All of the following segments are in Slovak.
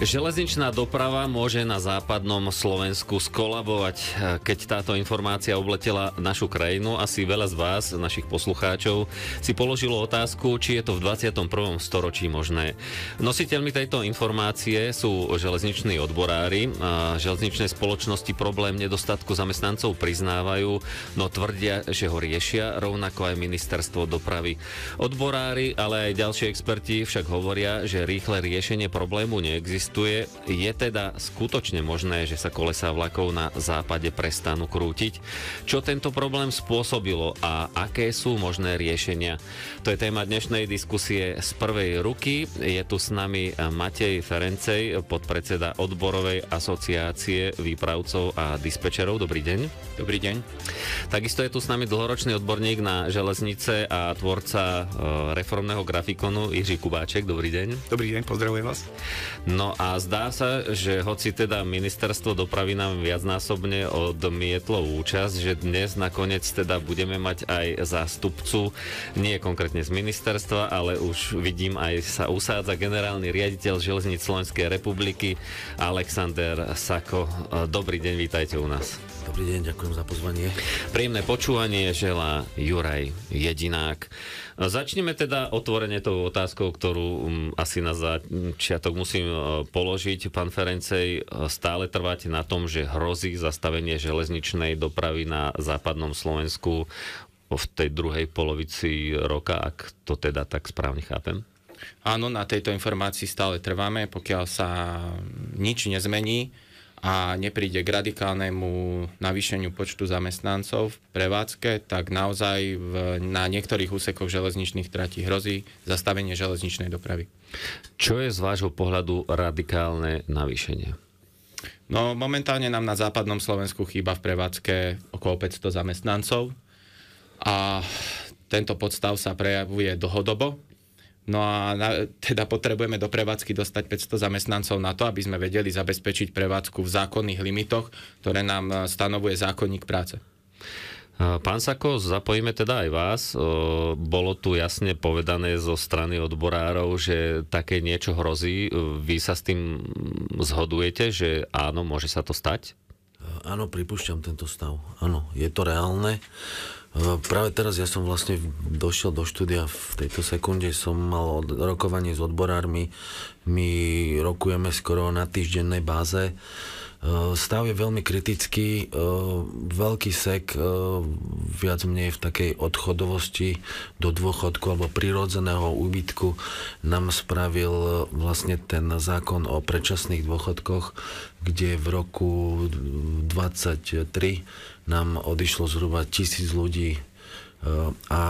Železničná doprava môže na západnom Slovensku skolabovať. Keď táto informácia obletela našu krajinu, asi veľa z vás, našich poslucháčov, si položilo otázku, či je to v 21. storočí možné. Nositeľmi tejto informácie sú železniční odborári. Železničné spoločnosti problém nedostatku zamestnancov priznávajú, no tvrdia, že ho riešia, rovnako aj ministerstvo dopravy. Odborári, ale aj ďalší experti však hovoria, že rýchle riešenie problému neexistuje. Je teda skutočne možné, že sa kolesá vlakov na západe prestanú krútiť? Čo tento problém spôsobilo a aké sú možné riešenia? To je téma dnešnej diskusie z prvej ruky. Je tu s nami Matej Ferencej, podpredseda Odborovej asociácie výpravcov a dispečerov. Dobrý deň. Dobrý deň. Takisto je tu s nami dlhoročný odborník na železnice a tvorca reformného grafikonu Jiří Kubáček. Dobrý deň. Dobrý deň, pozdravujem vás. No a zdá sa, že hoci teda ministerstvo dopravy nám viacnásobne odmietlo účasť, že dnes nakoniec teda budeme mať aj zástupcu, nie konkrétne z ministerstva, ale už vidím aj sa usádza generálny riaditeľ Železníc Slovenskej republiky Alexander Sako. Dobrý deň, vítajte u nás. Dobrý deň, ďakujem za pozvanie. Príjemné počúvanie želá Juraj Jedinák. Začneme teda otvorene tou otázkou, ktorú asi na začiatok musím položiť. Pán Ferencej, stále trváte na tom, že hrozí zastavenie železničnej dopravy na západnom Slovensku v tej druhej polovici roka, ak to teda tak správne chápem? Áno, na tejto informácii stále trváme, pokiaľ sa nič nezmení a nepríde k radikálnemu navýšeniu počtu zamestnancov v prevádzke, tak naozaj na niektorých úsekoch železničných tratí hrozí zastavenie železničnej dopravy. Čo je z vášho pohľadu radikálne navýšenie? No, momentálne nám na západnom Slovensku chýba v prevádzke okolo 500 zamestnancov a tento podstav sa prejavuje dlhodobo. No a teda potrebujeme do prevádzky dostať 500 zamestnancov na to, aby sme vedeli zabezpečiť prevádzku v zákonných limitoch, ktoré nám stanovuje zákonník práce. Pán Sako, zapojíme teda aj vás. Bolo tu jasne povedané zo strany odborárov, že také niečo hrozí. Vy sa s tým zhodujete, že áno, môže sa to stať? Áno, pripúšťam tento stav. Áno, je to reálne. Práve teraz ja som vlastne došiel do štúdia v tejto sekunde, som mal rokovanie s odborármi, my rokujeme skoro na týždennej báze. Stav je veľmi kritický, veľký sek viac menej v takej odchodovosti do dôchodku alebo prirodzeného úbytku nám spravil vlastne ten zákon o predčasných dôchodkoch, kde v roku 2023 nám odišlo zhruba 1000 ľudí a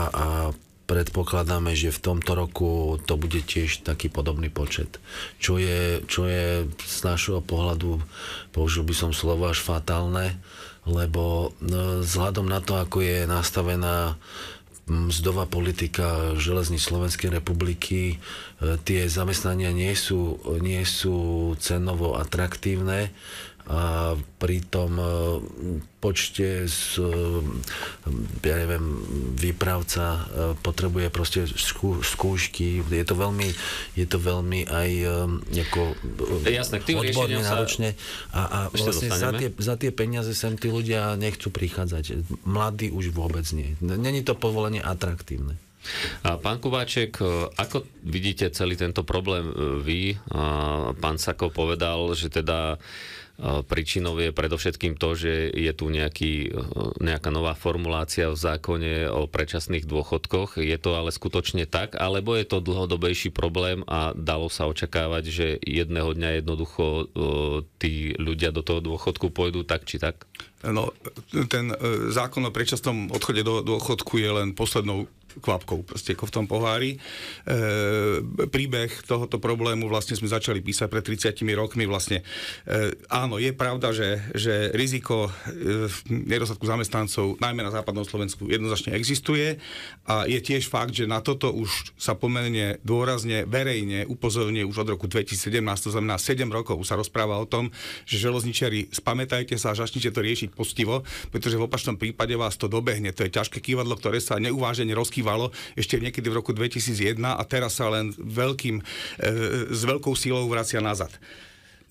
predpokladáme, že v tomto roku to bude tiež taký podobný počet. Čo je z našho pohľadu, použil by som slovo až fatálne, lebo vzhľadom na to, ako je nastavená mzdová politika Železníc Slovenskej republiky, tie zamestnania nie sú cenovo atraktívne a pri tom počte ja neviem, výpravca potrebuje proste skúšky, je to veľmi aj ako odborne náročné a vlastne za tie peniaze sem tí ľudia nechcú prichádzať. Mladí už vôbec nie. Není to povolenie atraktívne. A pán Kubáček, ako vidíte celý tento problém vy? Pán Sako povedal, že teda príčinou je predovšetkým to, že je tu nejaká nová formulácia v zákone o predčasných dôchodkoch. Je to ale skutočne tak, alebo je to dlhodobejší problém a dalo sa očakávať, že jedného dňa jednoducho tí ľudia do toho dôchodku pôjdu tak či tak? No, ten zákon o predčasnom odchode do dôchodku je len poslednou kvapkou proste v tom pohári. Príbeh tohoto problému vlastne sme začali písať pred 30 rokmi. Vlastne áno, je pravda, že riziko nedostatku zamestnancov najmä na západnom Slovensku jednoznačne existuje a je tiež fakt, že na toto už sa pomerne dôrazne verejne upozorňuje už od roku 2017, to znamená 7 rokov sa rozpráva o tom, že železničiari, spamätajte sa a začnite to riešiť postivo, pretože v opačnom prípade vás to dobehne. To je ťažké kývadlo, ktoré sa neuvážene rozkýva ešte niekedy v roku 2001 a teraz sa len s veľkou sílou vracia nazad.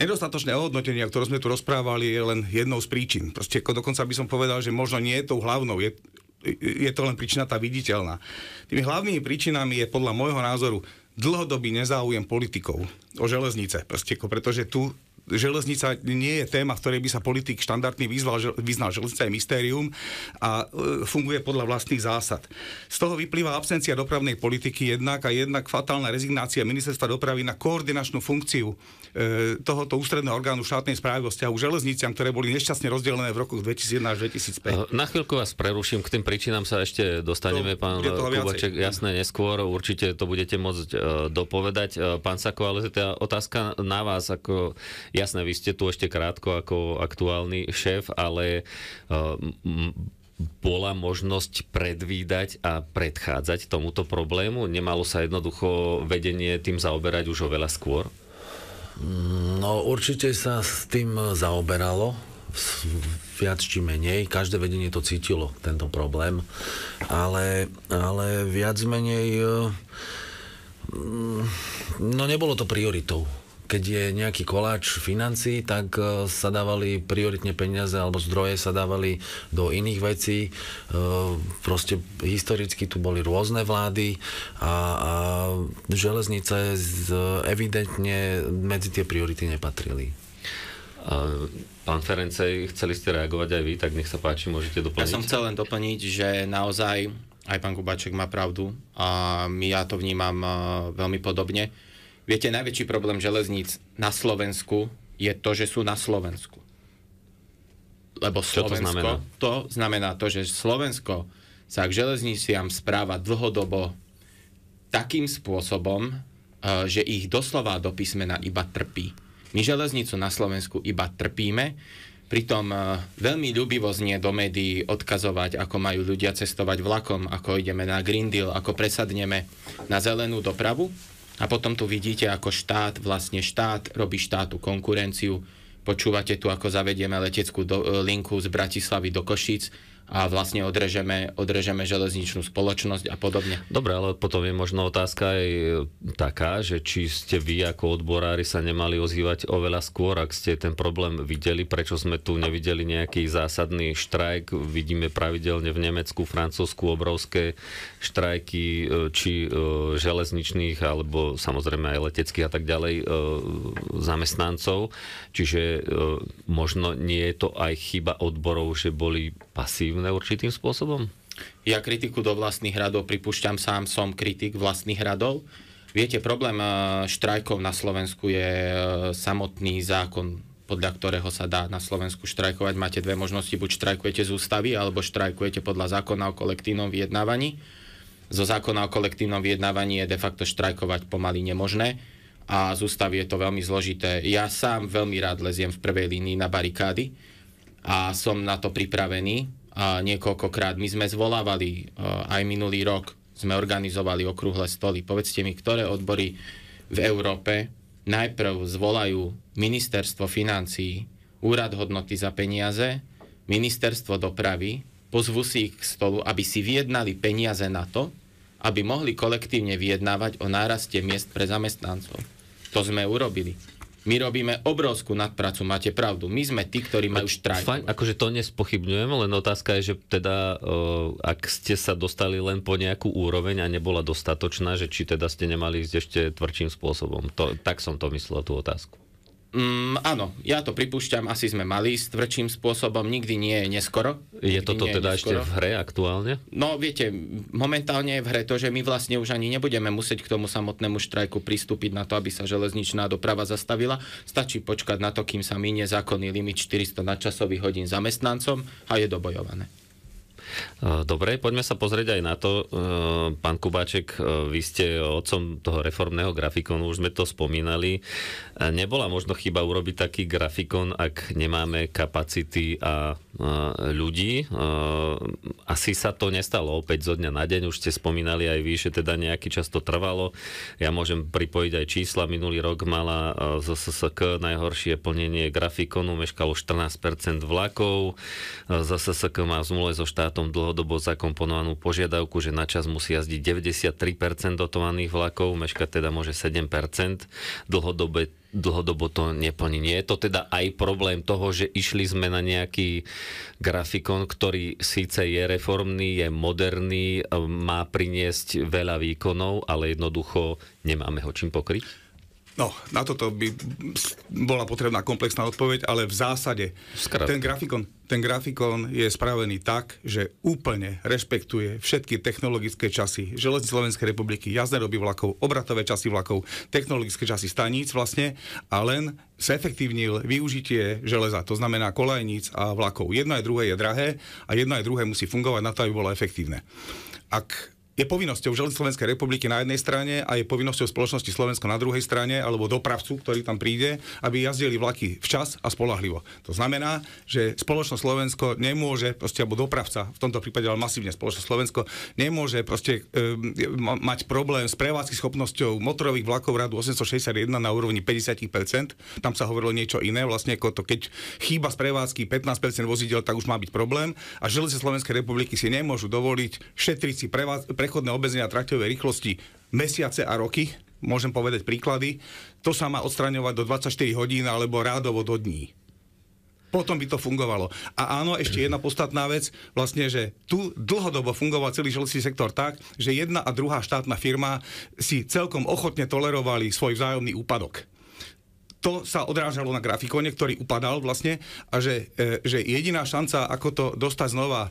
nedostatočné ohodnotenie, o ktorom sme tu rozprávali, je len jednou z príčin. Proste dokonca by som povedal, že možno nie je tou hlavnou, je to len príčina tá viditeľná. Tými hlavnými príčinami je podľa môjho názoru dlhodobý nezáujem politikov o železnice. Proste, pretože tu železnica nie je téma, v ktorej by sa politik štandardne vyznal. Železnica je mystérium a funguje podľa vlastných zásad. Z toho vyplýva absencia dopravnej politiky jednak fatálna rezignácia ministerstva dopravy na koordinačnú funkciu tohoto ústredného orgánu štátnej správy vo vzťahu železniciam, ktoré boli nešťastne rozdelené v rokoch 2001 až 2005. Na chvíľku vás preruším, k tým príčinám sa ešte dostaneme, pán Kubaček, jasné, neskôr, určite to budete môcť dopovedať. Pán Sako, ale tá otázka na vás, ako jasné, vy ste tu ešte krátko ako aktuálny šéf, ale bola možnosť predvídať a predchádzať tomuto problému? Nemalo sa jednoducho vedenie tým zaoberať už oveľa skôr? No určite sa s tým zaoberalo, viac či menej. Každé vedenie to cítilo, tento problém. Ale viac menej no nebolo to prioritou. Keď je nejaký koláč financií, tak sa dávali prioritne peniaze alebo zdroje sa dávali do iných vecí. Proste historicky tu boli rôzne vlády a železnice evidentne medzi tie priority nepatrili. Pán Ferencej, chceli ste reagovať aj vy, tak nech sa páči, môžete doplniť. Ja som chcel len doplniť, že naozaj aj pán Kubaček má pravdu a ja to vnímam veľmi podobne. Viete, najväčší problém železníc na Slovensku je to, že sú na Slovensku. Lebo Slovensko, to znamená to, že Slovensko sa k železniciam správa dlhodobo takým spôsobom, že ich doslova do písmena iba trpí. My železnicu na Slovensku iba trpíme, pritom veľmi ľúbivo znie do médií odkazovať, ako majú ľudia cestovať vlakom, ako ideme na Green Deal, ako presadneme na zelenú dopravu. A potom tu vidíte, ako štát robí štátu konkurenciu. Počúvate tu, ako zavedieme leteckú linku z Bratislavy do Košíc a vlastne odrežeme železničnú spoločnosť a podobne. Dobre, ale potom je možno otázka aj taká, že či ste vy ako odborári sa nemali ozývať oveľa skôr, ak ste ten problém videli, prečo sme tu nevideli nejaký zásadný štrajk. Vidíme pravidelne v Nemecku, Francúzsku obrovské štrajky, či železničných, alebo samozrejme aj leteckých a tak ďalej zamestnancov. Čiže možno nie je to aj chyba odborov, že boli pasívne určitým spôsobom? Ja kritiku do vlastných radov pripúšťam, sám som kritik vlastných radov. Viete, problém štrajkov na Slovensku je samotný zákon, podľa ktorého sa dá na Slovensku štrajkovať. Máte dve možnosti, buď štrajkujete z ústavy, alebo štrajkujete podľa zákona o kolektívnom vyjednávaní. Zo zákona o kolektívnom vyjednávaní je de facto štrajkovať pomaly nemožné a z ústavy je to veľmi zložité. Ja sám veľmi rád leziem v prvej línii na barikády a som na to pripravený. A niekoľkokrát my sme zvolávali, aj minulý rok sme organizovali okrúhle stoly. Povedzte mi, ktoré odbory v Európe najprv zvolajú ministerstvo financií, úrad hodnoty za peniaze, ministerstvo dopravy, pozvú si ich k stolu, aby si vyjednali peniaze na to, aby mohli kolektívne vyjednávať o náraste miest pre zamestnancov. To sme urobili. My robíme obrovskú nadpracu, máte pravdu. My sme tí, ktorí majú štrajk. Fajn, akože to nespochybňujem, len otázka je, že teda ak ste sa dostali len po nejakú úroveň a nebola dostatočná, že či teda ste nemali ísť ešte tvrdším spôsobom. Tak som to myslel, tú otázku. Áno, ja to pripúšťam, asi sme mali s tvrdším spôsobom, nikdy nie je neskoro. Je toto teda ešte v hre aktuálne? No viete, momentálne je v hre to, že my vlastne už ani nebudeme musieť k tomu samotnému štrajku pristúpiť na to, aby sa železničná doprava zastavila. Stačí počkať na to, kým sa minie zákonný limit 400 nadčasových hodín zamestnancom a je dobojované. Dobre, poďme sa pozrieť aj na to. Pán Kubáček, vy ste otcom toho reformného grafikonu, už sme to spomínali. Nebola možno chyba urobiť taký grafikon, ak nemáme kapacity a ľudí? Asi sa to nestalo opäť zo dňa na deň. Už ste spomínali aj vy, že teda nejaký čas to trvalo. Ja môžem pripojiť aj čísla. Minulý rok mala ZSSK najhoršie plnenie grafikonu, meškalo 14% vlakov. ZSSK má v zmluve so štátom štátom dlhodobo zakomponovanú požiadavku, že na čas musí jazdiť 93% dotovaných vlakov, meškať teda môže 7%. Dlhodobo to neplní. Nie je to teda aj problém toho, že išli sme na nejaký grafikon, ktorý síce je reformný, je moderný, má priniesť veľa výkonov, ale jednoducho nemáme ho čím pokryť? No, na toto by bola potrebná komplexná odpoveď, ale v zásade ten grafikon je spravený tak, že úplne rešpektuje všetky technologické časy železníc Slovenskej republiky, jazdné doby vlakov, obratové časy vlakov, technologické časy staníc vlastne a len zefektívnil využitie železa, to znamená kolajníc a vlakov. Jedno aj druhé je drahé a jedno aj druhé musí fungovať na to, aby bolo efektívne. Ak je povinnosťou železníc Slovenskej republiky na jednej strane a je povinnosťou spoločnosti Slovensko na druhej strane, alebo dopravcu, ktorý tam príde, aby jazdili vlaky včas a spoľahlivo. To znamená, že spoločnosť Slovensko nemôže, alebo dopravca, v tomto prípade ale masívne spoločnosť Slovensko, nemôže mať problém s prevádzky schopnosťou motorových vlakov radu 861 na úrovni 50%. Tam sa hovorilo niečo iné, vlastne ako to, keď chýba z prevádzky 15% vozidel, tak už má byť problém. A železnice Slovenskej republiky si nemôžu dovoliť šetriť si prechodné obmedzenia traťovej rýchlosti mesiace a roky, môžem povedať príklady, to sa má odstraňovať do 24 hodín alebo rádovo do dní. Potom by to fungovalo. A áno, ešte jedna podstatná vec, vlastne, že tu dlhodobo fungoval celý železničný sektor tak, že jedna a druhá štátna firma si celkom ochotne tolerovali svoj vzájomný úpadok. To sa odrážalo na grafikone, ktorý upadal vlastne a že jediná šanca, ako to dostať znova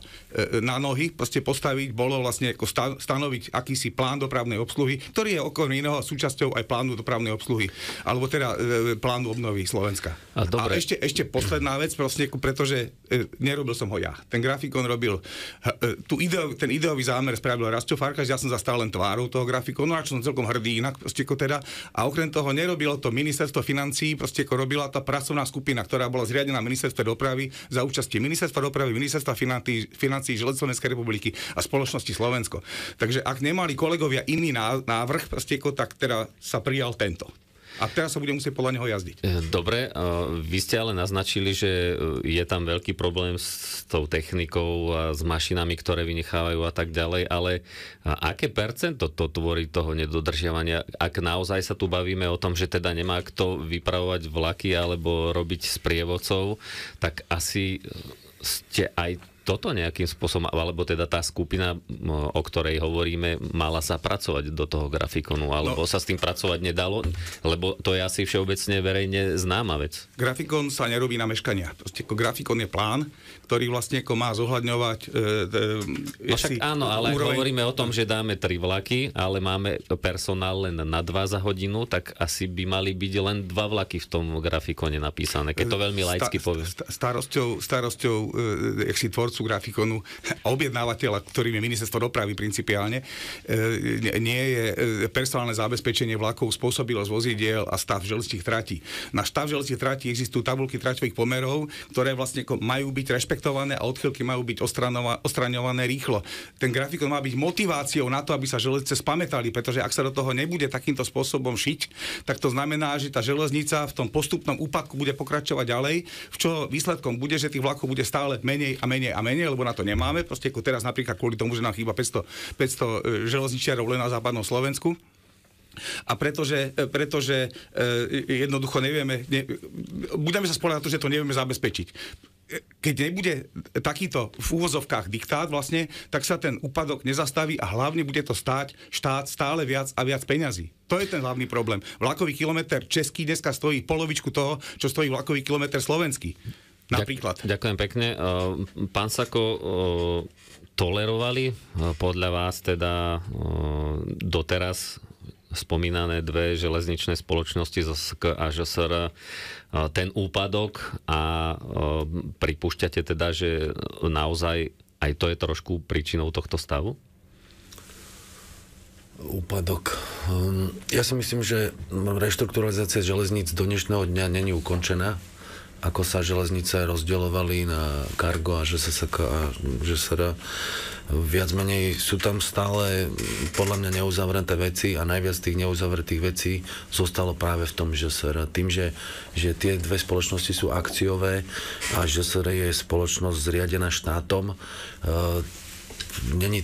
na nohy, proste postaviť, bolo vlastne ako stanoviť akýsi plán dopravnej obsluhy, ktorý je okrem iného súčasťou aj plánu dopravnej obsluhy, alebo teda plánu obnovy Slovenska. A ešte posledná vec, proste, pretože nerobil som ho ja. Ten grafikon robil, ten ideový zámer spravil Rastio Farkas, ja som zastal len tvárou toho grafikonu, a čo som celkom hrdý inak, proste, teda, a okrem toho nerobilo to ministerstvo financií, proste ako robila tá pracovná skupina, ktorá bola zriadená ministerstve dopravy za účasti ministerstva dopravy, ministerstva financií Železníc Slovenskej republiky a spoločnosti Slovensko. Takže ak nemali kolegovia iný návrh, proste ako, tak teda sa prijal tento. A teraz sa bude musieť podľa neho jazdiť. Dobre, vy ste ale naznačili, že je tam veľký problém s tou technikou a s mašinami, ktoré vynechávajú a tak ďalej, ale aké percento to tvorí toho nedodržiavania? Ak naozaj sa tu bavíme o tom, že teda nemá kto vypravovať vlaky alebo robiť sprievodcov, tak asi ste aj toto nejakým spôsobom, alebo teda tá skupina, o ktorej hovoríme, mala sa pracovať do toho grafikonu, alebo sa s tým pracovať nedalo, lebo to je asi všeobecne verejne známa vec. Grafikon sa nerobí na meškania. Proste grafikon je plán, ktorý vlastne má zohľadňovať však áno, ale úroveň. Hovoríme o tom, že dáme 3 vlaky, ale máme personál len na 2 za hodinu, tak asi by mali byť len 2 vlaky v tom grafikone napísané, keď to veľmi laicky poviem. Starosťou tvorcu grafikonu, objednávateľa, ktorým je ministerstvo dopravy principiálne, nie je personálne zabezpečenie vlakov, spôsobilosť vozidiel a stav železničných tratí. Na stav železničných tratí existujú tabuľky traťových pomerov, ktoré vlastne majú byť rešpektované a odchýlky majú byť odstraňované rýchlo. Ten grafikon má byť motiváciou na to, aby sa železnice spamätali, pretože ak sa do toho nebude takýmto spôsobom šiť, tak to znamená, že tá železnica v tom postupnom úpadku bude pokračovať ďalej, v čo výsledkom bude, že tých vlakov bude stále menej a menej a menej, lebo na to nemáme. Proste ako teraz napríklad kvôli tomu, že nám chýba 500 železničiarov len na západnom Slovensku. A pretože jednoducho budeme sa spoľahnúť na to, že to nevieme zabezpečiť. Keď nebude takýto v úvozovkách diktát vlastne, tak sa ten úpadok nezastaví a hlavne bude to stáť štát stále viac a viac peňazí. To je ten hlavný problém. Vlakový kilometr český dneska stojí polovičku toho, čo stojí vlakový kilometr slovenský. Napríklad. Ďakujem pekne. Pán Sako, tolerovali podľa vás teda doteraz spomínané 2 železničné spoločnosti zo SK a ŽSR ten úpadok a pripúšťate teda, že naozaj aj to je trošku príčinou tohto stavu? Úpadok. Ja si myslím, že reštrukturalizácia železníc do dnešného dňa není ukončená. ako sa železnice rozdeľovali na Cargo a ŽSSK a ŽSR. Viac menej sú tam stále podľa mňa neuzavreté veci a najviac tých neuzavretých vecí zostalo práve v tom ŽSR. Tým, že tie dve spoločnosti sú akciové a ŽSR je spoločnosť zriadená štátom, Není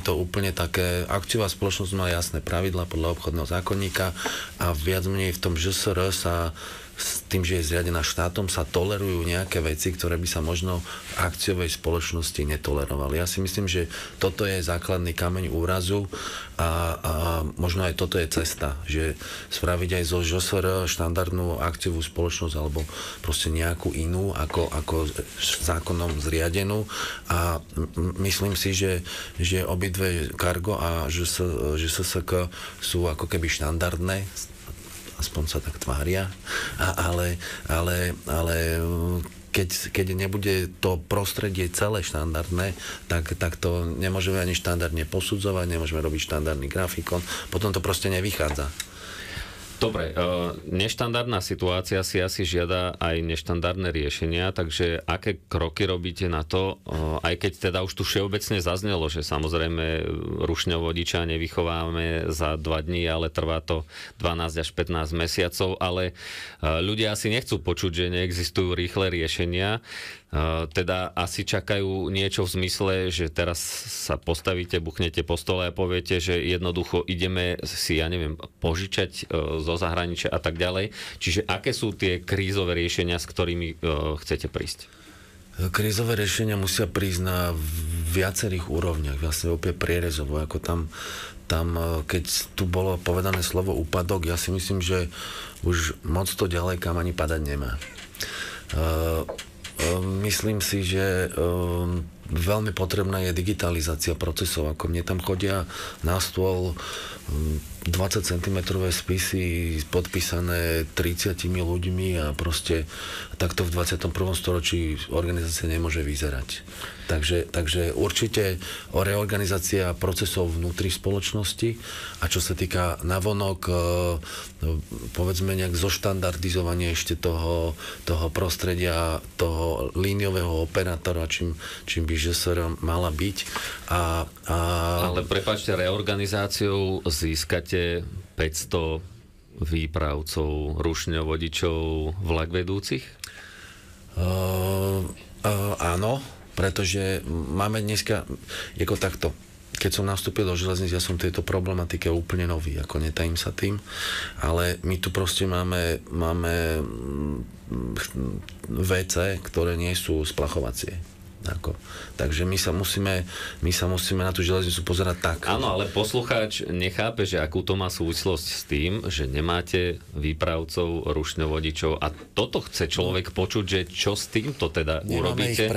to úplne také. Akciová spoločnosť má jasné pravidlá podľa obchodného zákonníka a viac menej v tom ŽSR sa s tým, že je zriadená štátom, sa tolerujú nejaké veci, ktoré by sa možno v akciovej spoločnosti netolerovali. Ja si myslím, že toto je základný kameň úrazu a možno aj toto je cesta, že spraviť aj zo ŽSR štandardnú akciovú spoločnosť alebo proste nejakú inú ako zákonom zriadenú a myslím si, že obidve Cargo a ŽSSK sú ako keby štandardné, aspoň sa tak tvária, ale keď nebude to prostredie celé štandardné, tak to nemôžeme ani štandardne posudzovať, nemôžeme robiť štandardný grafikon, potom to proste nevychádza. Dobre, neštandardná situácia si asi žiada aj neštandardné riešenia, takže aké kroky robíte na to, aj keď teda už tu všeobecne zaznelo, že samozrejme rušňovodiča nevychováme za 2 dní, ale trvá to 12 až 15 mesiacov, ale ľudia asi nechcú počuť, že neexistujú rýchle riešenia. Teda asi čakajú niečo v zmysle, že teraz sa postavíte, buchnete po stole a poviete, že jednoducho ideme si, ja neviem, požičať zo zahraničia a tak ďalej. Čiže aké sú tie krízové riešenia, s ktorými chcete prísť? Krízové riešenia musia prísť na viacerých úrovniach, vlastne úplne prierezovo, ako tam keď tu bolo povedané slovo úpadok, ja si myslím, že už moc to ďalej kam ani padať nemá. Myslím si, že veľmi potrebná je digitalizácia procesov. Ako mne tam chodia na stôl 20 cm spisy podpísané 30 ľuďmi a proste takto v 21. storočí organizácia nemôže vyzerať. Takže určite reorganizácia procesov vnútri spoločnosti a čo sa týka navonok, povedzme nejak zoštandardizovanie ešte toho prostredia, toho líniového operátora, čím by ŽSR mala byť. Ale prepáčte, reorganizáciou získate 500 výpravcov, rušňovodičov, vlakvedúcich? Áno, pretože máme dneska, ako takto, keď som nastúpil do železnic, ja som v tejto problematike úplne nový, ako netajím sa tým, ale my tu proste máme WC, ktoré nie sú splachovacie. Takže my sa musíme na tú železnicu pozerať tak. Áno, ale poslucháč nechápe, že akú to má súvislosť s tým, že nemáte výpravcov, rušňovodičov a toto chce človek počuť, že čo s týmto teda urobíte.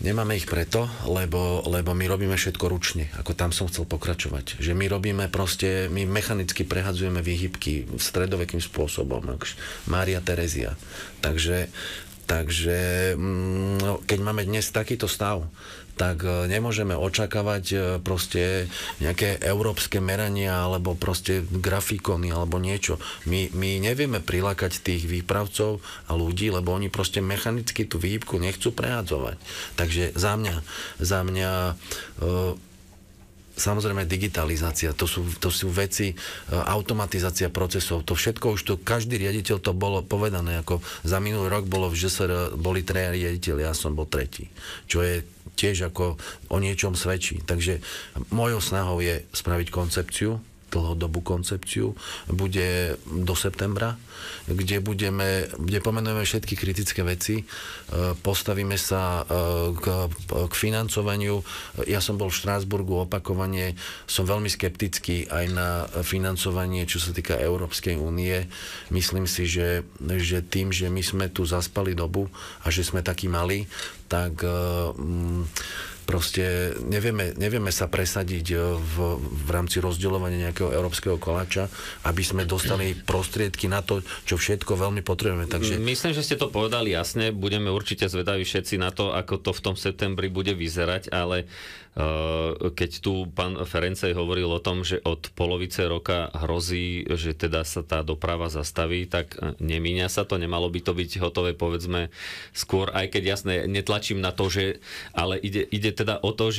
Nemáme ich preto, lebo my robíme všetko ručne, ako tam som chcel pokračovať. Že my mechanicky prehadzujeme výhybky stredovekým spôsobom, ako Mária Terezia. Takže keď máme dnes takýto stav, tak nemôžeme očakávať proste nejaké európske merania alebo proste grafikony alebo niečo. My nevieme prilákať tých výpravcov a ľudí, lebo oni proste mechanicky tú výhybku nechcú prehadzovať. Takže za mňa samozrejme digitalizácia, to sú veci, automatizácia procesov, to všetko už to, každý riaditeľ to bolo povedané, ako za minulý rok bolo v ŽSR, boli 3 riaditeľi, ja som bol 3. Čo je tiež ako o niečom svedčí. Takže mojou snahou je spraviť koncepciu, dlhodobú koncepciu, bude do septembra, kde pomenujeme všetky kritické veci, postavíme sa k financovaniu. Ja som bol v Štrásburgu opakovane, som veľmi skeptický aj na financovanie, čo sa týka Európskej únie. Myslím si, že tým, že my sme tu zaspali dobu a že sme takí malí, tak proste nevieme sa presadiť v rámci rozdeľovania nejakého európskeho koláča, aby sme dostali prostriedky na to, čo všetko veľmi potrebujeme. Takže... Myslím, že ste to povedali jasne. Budeme určite zvedaví všetci na to, ako to v tom septembri bude vyzerať, ale keď tu pán Ferencej hovoril o tom, že od polovice roka hrozí, že teda sa tá doprava zastaví, tak nemíňa sa to, nemalo by to byť hotové, povedzme, skôr, aj keď jasné, netlačím na to, že, ale ide teda o to,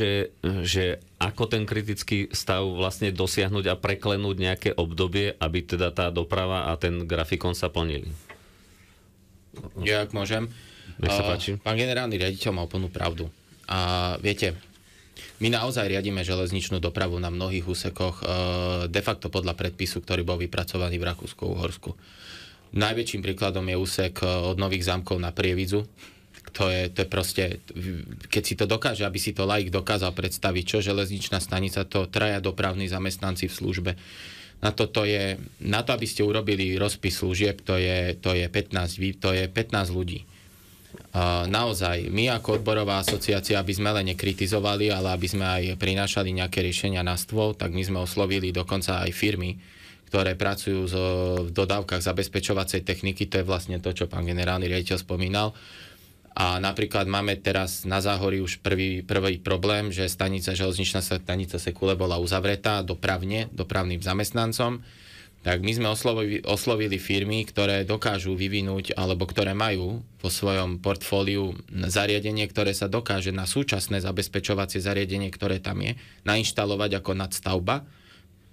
že ako ten kritický stav vlastne dosiahnuť a preklenúť nejaké obdobie, aby teda tá doprava a ten grafikon sa plnili. Ja, ak môžem. Nech sa páči. Pán generálny riaditeľ má úplnú pravdu. A viete, my naozaj riadíme železničnú dopravu na mnohých úsekoch de facto podľa predpisu, ktorý bol vypracovaný v Rakúsku-Uhorsku. Najväčším príkladom je úsek od Nových Zámkov na Prievidzu. To je proste, keď si to dokáže, aby si to laik dokázal predstaviť, čo železničná stanica, to traja dopravní zamestnanci v službe. Na to, aby ste urobili rozpis služieb, to je 15 ľudí. Naozaj, my ako odborová asociácia, aby sme len nekritizovali, ale aby sme aj prinášali nejaké riešenia na stôl, tak my sme oslovili dokonca aj firmy, ktoré pracujú v dodávkach zabezpečovacej techniky, to je vlastne to, čo pán generálny riaditeľ spomínal. A napríklad máme teraz na Záhorí už prvý problém, že železničná stanica Sekule bola uzavretá dopravným zamestnancom. Tak my sme oslovili firmy, ktoré dokážu vyvinúť, alebo ktoré majú vo svojom portfóliu zariadenie, ktoré sa dokáže na súčasné zabezpečovacie zariadenie, ktoré tam je, nainštalovať ako nadstavba.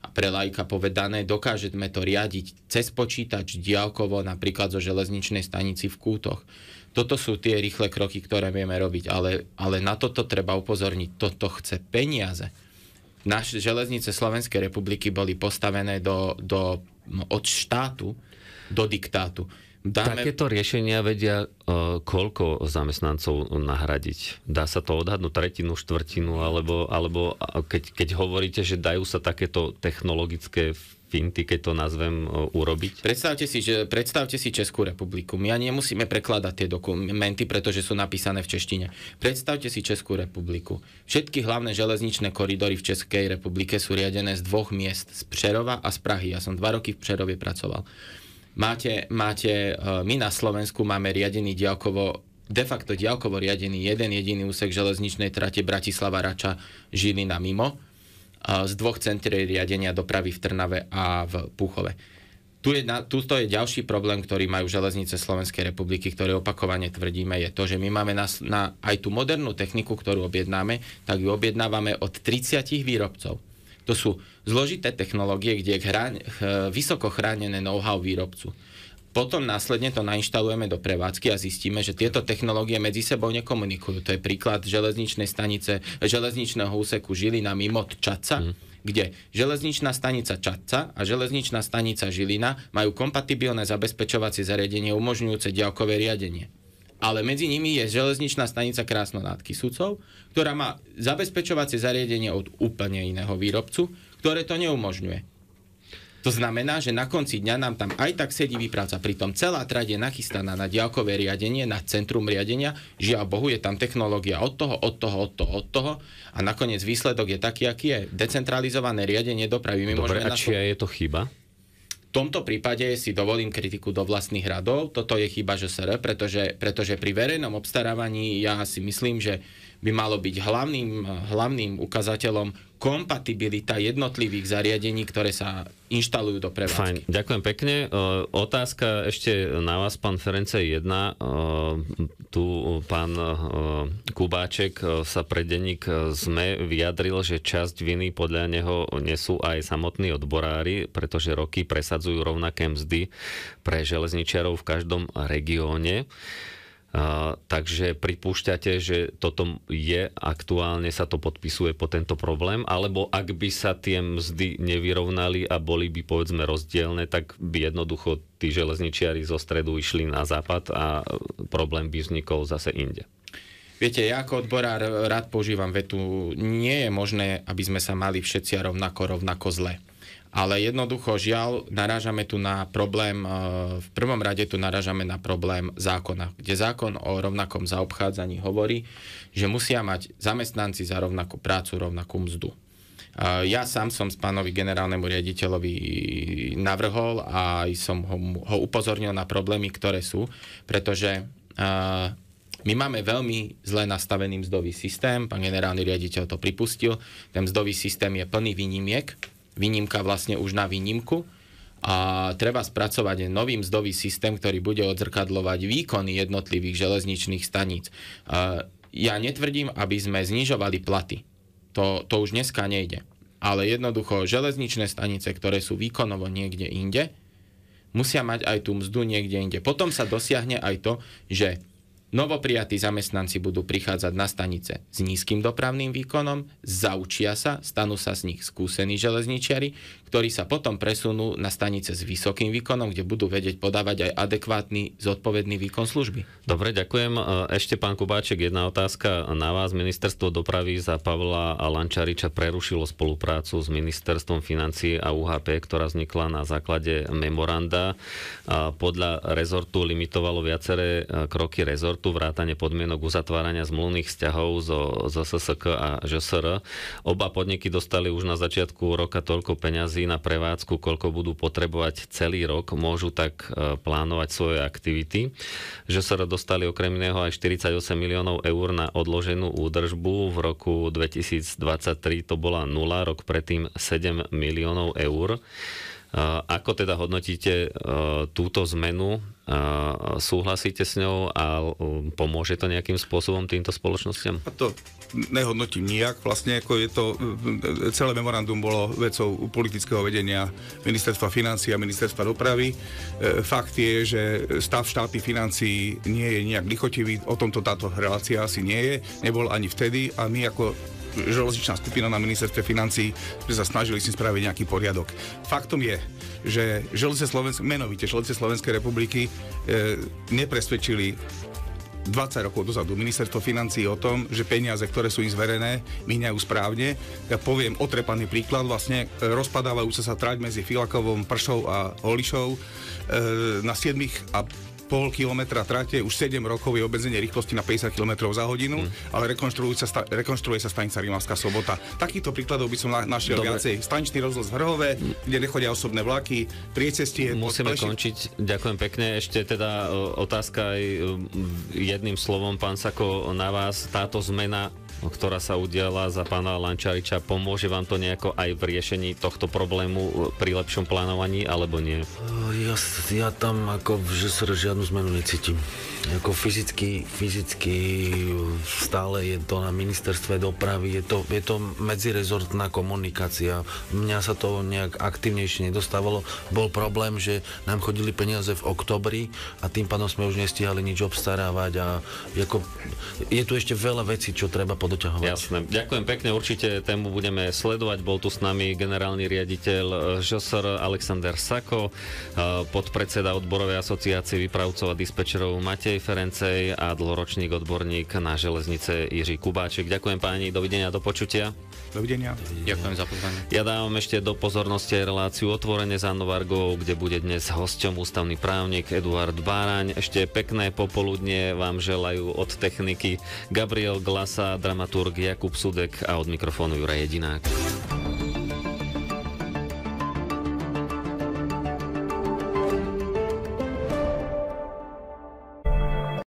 A pre laika povedané, dokážeme to riadiť cez počítač diaľkovo, napríklad zo železničnej stanici v Kútoch. Toto sú tie rýchle kroky, ktoré vieme robiť, ale na toto treba upozorniť. Toto chce peniaze. Naše železnice Slovenskej republiky boli postavené od štátu do diktátu. Takéto riešenia vedia koľko zamestnancov nahradiť? Dá sa to odhadnúť tretinu, štvrtinu, alebo keď hovoríte, že dajú sa takéto technologické finty, keď to nazvem, urobiť? Predstavte si Českú republiku. My ani nemusíme prekladať tie dokumenty, pretože sú napísané v češtine. Predstavte si Českú republiku. Všetky hlavné železničné koridory v Českej republike sú riadené z 2 miest, z Přerova a z Prahy. Ja som 2 roky v Přerovie pracoval. My na Slovensku máme riadený de facto diaľkovo riadený jeden jediný úsek železničnej trate Bratislava-Rača Žilina mimo, z 2 centier riadenia dopravy v Trnave a v Púchove. Tuto je ďalší problém, ktorý majú železnice Slovenskej republiky, ktoré opakovane tvrdíme, je to, že my máme aj tú modernú techniku, ktorú objednáme, tak ju objednávame od 30 výrobcov. To sú zložité technológie, kde je vysoko chránené know-how výrobcu. Potom následne to nainštalujeme do prevádzky a zistíme, že tieto technológie medzi sebou nekomunikujú. To je príklad železničného úseku Žilina mimo Čadca, kde železničná stanica Čadca a železničná stanica Žilina majú kompatibilné zabezpečovacie zariadenie umožňujúce diaľkové riadenie. Ale medzi nimi je železničná stanica Krásno nad Kysucou, ktorá má zabezpečovacie zariadenie od úplne iného výrobcu, ktoré to neumožňuje. To znamená, že na konci dňa nám tam aj tak sedí výpravca. Pritom celá trať je nachystaná na diaľkové riadenie, na centrum riadenia. Žiaľ Bohu, je tam technológia od toho. A nakoniec výsledok je taký, aký je. Decentralizované riadenie dopravy. Dobre, a čia je to chyba? V tomto prípade si dovolím kritiku do vlastných radov. Toto je chyba ŽSR, pretože pri verejnom obstarávaní ja si myslím, že by malo byť hlavným ukazateľom kompatibilita jednotlivých zariadení, ktoré sa inštalujú do prevádzky. Fajn, ďakujem pekne. Otázka ešte na vás, pán Ferencej, jedna. Tu pán Kubáček sa pre denník SME vyjadril, že časť viny podľa neho nesú aj samotní odborári, pretože roky presadzujú rovnaké mzdy pre železničiarov v každom regióne. Takže pripúšťate, že toto je aktuálne, sa to podpisuje po tento problém, alebo ak by sa tie mzdy nevyrovnali a boli by povedzme rozdielne, tak by jednoducho tí železničiari zo stredu išli na západ a problém by vznikol zase inde. Viete, ja ako odborár rád používam vetu, nie je možné, aby sme sa mali všetci rovnako zle. Ale jednoducho, žiaľ, narážame tu na problém, v prvom rade tu narážame na problém zákona, kde zákon o rovnakom zaobchádzaní hovorí, že musia mať zamestnanci za rovnakú prácu rovnakú mzdu. Ja sám som s pánovi generálnemu riaditeľovi navrhol a som ho upozornil na problémy, ktoré sú, pretože my máme veľmi zle nastavený mzdový systém, pán generálny riaditeľ to pripustil, ten mzdový systém je plný výnimiek, výnimka vlastne už na výnimku a treba spracovať nový mzdový systém, ktorý bude odzrkadľovať výkony jednotlivých železničných staníc. Ja netvrdím, aby sme znižovali platy. To už dneska nejde. Ale jednoducho železničné stanice, ktoré sú výkonovo niekde inde, musia mať aj tú mzdu niekde inde. Potom sa dosiahne aj to, že novoprijatí zamestnanci budú prichádzať na stanice s nízkym dopravným výkonom, zaučia sa, stanú sa z nich skúsení železničiari, ktorí sa potom presunú na stanice s vysokým výkonom, kde budú vedieť podávať aj adekvátny, zodpovedný výkon služby. Dobre, ďakujem. Ešte pán Kubáček, jedna otázka na vás. Ministerstvo dopravy za Pavla Lančariča prerušilo spoluprácu s Ministerstvom financií a UHP, ktorá vznikla na základe memoranda. Podľa rezortu limitovalo viaceré kroky rezortu, vrátane podmienok uzatvárania zmluvných vzťahov zo SSK a ŽSR. Oba podniky dostali už na začiatku roka toľko peňazí na prevádzku, koľko budú potrebovať celý rok, môžu tak plánovať svoje aktivity. ŽSR dostali okrem iného aj 48 miliónov eur na odloženú údržbu. V roku 2023 to bola 0, rok predtým 7 miliónov eur. Ako teda hodnotíte túto zmenu? Súhlasíte s ňou a pomôže to nejakým spôsobom týmto spoločnostiam? A to nehodnotím nijak. Vlastne ako je to, celé memorandum bolo vecou politického vedenia Ministerstva financií a Ministerstva dopravy. Fakt je, že stav štátnych financií nie je nijak lichotivý. O tomto táto relácia asi nie je. Nebol ani vtedy a my ako železničná skupina na ministerstve financií sme sa snažili si spraviť nejaký poriadok. Faktom je, že menovite železnice Slovenskej republiky nepresvedčili 20 rokov dozadu ministerstvo financií o tom, že peniaze, ktoré sú im zverené, míňajú správne. Ja poviem otrepaný príklad, vlastne rozpadávajú sa trať medzi Filakovom, Pršou a Holišou na 7,5 kilometra trate, už 7 rokov je obmedzenie rýchlosti na 50 km za hodinu, ale rekonštruuje sa stanica Rimavská Sobota. Takýchto príkladov by som našiel viacej. Staničný rozhlas v Hrhove, kde nechodia osobné vlaky, priecestie. Musíme končiť. Ďakujem pekne. Ešte teda otázka aj jedným slovom, pán Sako, na vás. Táto zmena, ktorá sa udiala za pána Lančariča, pomôže vám to nejako aj v riešení tohto problému pri lepšom plánovaní, alebo nie? Ja tam ako v ŽSR žiadnu zmenu necítim. Ako fyzicky stále je to na ministerstve dopravy, je to medzirezortná komunikácia. Mňa sa to nejak aktívnejšie nedostávalo. Bol problém, že nám chodili peniaze v októbri a tým pádom sme už nestihali nič obstarávať a je tu ešte veľa vecí, čo treba podoťahovať. Jasné. Ďakujem pekne, určite tému budeme sledovať. Bol tu s nami generálny riaditeľ ŽSR Alexander Sako, podpredseda odborovej asociácie výpravcov a dispečerov Matej Ferencej a dlhoročník odborník na železnice Jiří Kubáček. Ďakujem páni, dovidenia, do počutia. Dovidenia. Ďakujem za pozvanie. Ja dávam ešte do pozornosti aj reláciu Otvorene za Novargovou, kde bude dnes hosťom ústavný právnik Eduard Báraň. Ešte pekné popoludnie vám želajú od techniky Gabriel Glasa, dramaturg Jakub Sudek a od mikrofónu Juraj Jedinák.